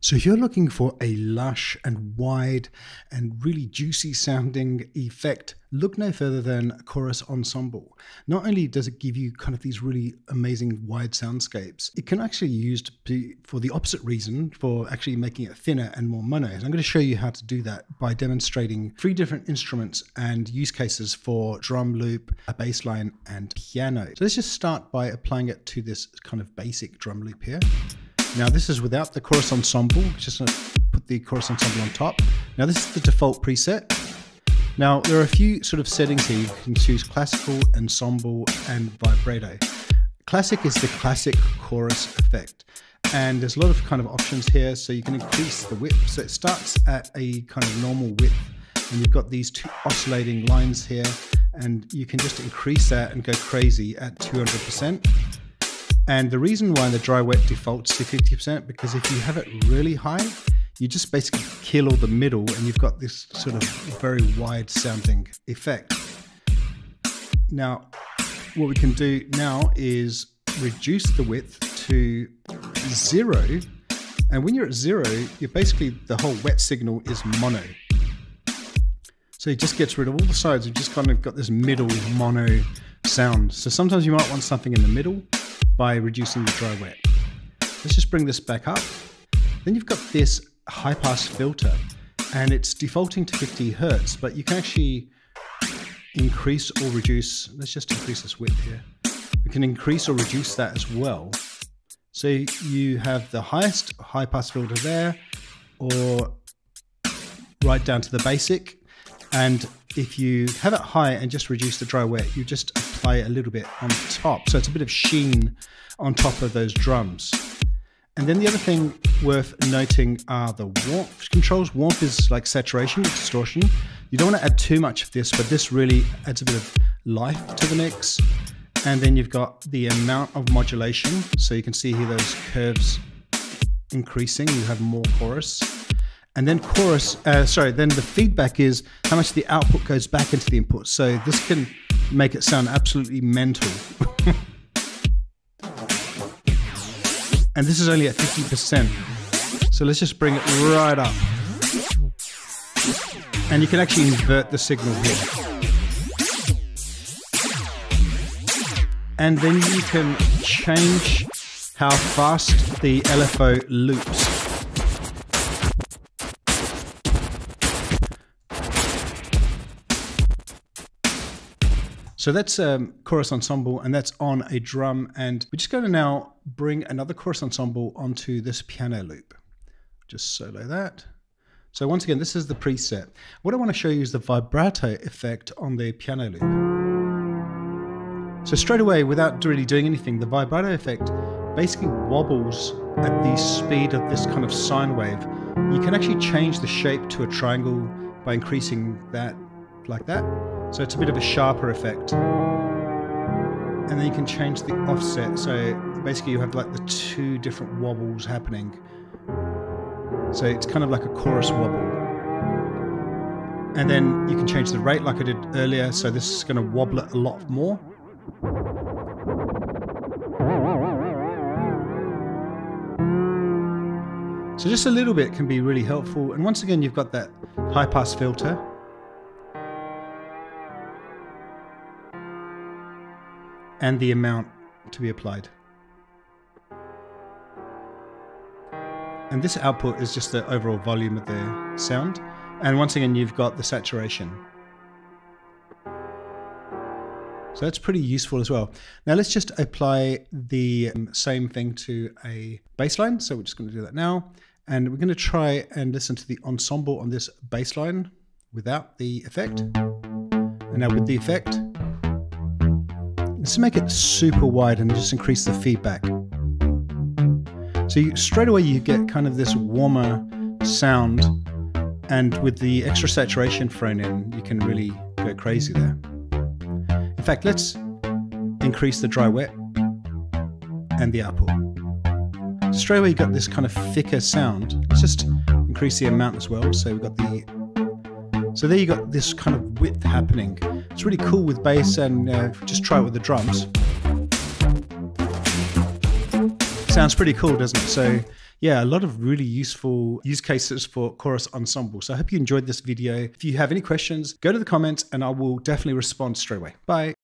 So if you're looking for a lush and wide and really juicy sounding effect, look no further than Chorus Ensemble. Not only does it give you kind of these really amazing wide soundscapes, it can actually be used for the opposite reason, for actually making it thinner and more mono. And I'm going to show you how to do that by demonstrating 3 different instruments and use cases for drum loop, a bass line, and piano. So let's just start by applying it to this kind of basic drum loop here. Now this is without the Chorus Ensemble, just going to put the Chorus Ensemble on top. Now this is the default preset. Now there are a few sort of settings here. You can choose classical, ensemble, and vibrato. Classic is the classic chorus effect. And there's a lot of kind of options here, so you can increase the width. So it starts at a kind of normal width, and you've got these 2 oscillating lines here, and you can just increase that and go crazy at 200%. And the reason why the dry wet defaults to 50%, because if you have it really high, you just basically kill all the middle and you've got this sort of very wide sounding effect. Now, what we can do now is reduce the width to 0. And when you're at 0, you're basically, the whole wet signal is mono. So it just gets rid of all the sides. You've just kind of got this middle mono sound. So sometimes you might want something in the middle by reducing the dry wet. Let's just bring this back up. Then you've got this high pass filter and it's defaulting to 50 Hertz, but you can actually increase or reduce. Let's just increase this width here. We can increase or reduce that as well. So you have the highest high pass filter there, or right down to the basic. And if you have it high and just reduce the dry wet, you just apply a little bit on top. So it's a bit of sheen on top of those drums. And then the other thing worth noting are the warmth controls. Warmth is like saturation, distortion. You don't want to add too much of this, but this really adds a bit of life to the mix. And then you've got the amount of modulation. So you can see here those curves increasing. You have more chorus. And then then the feedback is how much the output goes back into the input. So this can make it sound absolutely mental. And this is only at 50%. So let's just bring it right up. And you can actually invert the signal here. And then you can change how fast the LFO loops. So that's Chorus Ensemble, and that's on a drum. And we're just going to now bring another Chorus Ensemble onto this piano loop. Just solo that. So once again, this is the preset. What I want to show you is the vibrato effect on the piano loop. So straight away, without really doing anything, the vibrato effect basically wobbles at the speed of this kind of sine wave. You can actually change the shape to a triangle by increasing that like that. So it's a bit of a sharper effect. And then you can change the offset. So basically you have like the 2 different wobbles happening. So it's kind of like a chorus wobble. And then you can change the rate like I did earlier. So this is going to wobble it a lot more. So just a little bit can be really helpful. And once again, you've got that high pass filter. And the amount to be applied. And this output is just the overall volume of the sound. And once again, you've got the saturation. So that's pretty useful as well. Now let's just apply the same thing to a bass line. So we're just going to do that now. And we're going to try and listen to the ensemble on this bass line without the effect. And now with the effect. Let's make it super wide and just increase the feedback. So straight away you get kind of this warmer sound, and with the extra saturation thrown in, you can really go crazy there. In fact, let's increase the dry wet and the output. So straight away you got this kind of thicker sound. Let's just increase the amount as well. So we've got so there you got this kind of width happening. It's really cool with bass, and just try it with the drums. Sounds pretty cool, doesn't it? So yeah, a lot of really useful use cases for Chorus Ensemble. So I hope you enjoyed this video. If you have any questions, go to the comments and I will definitely respond straight away. Bye.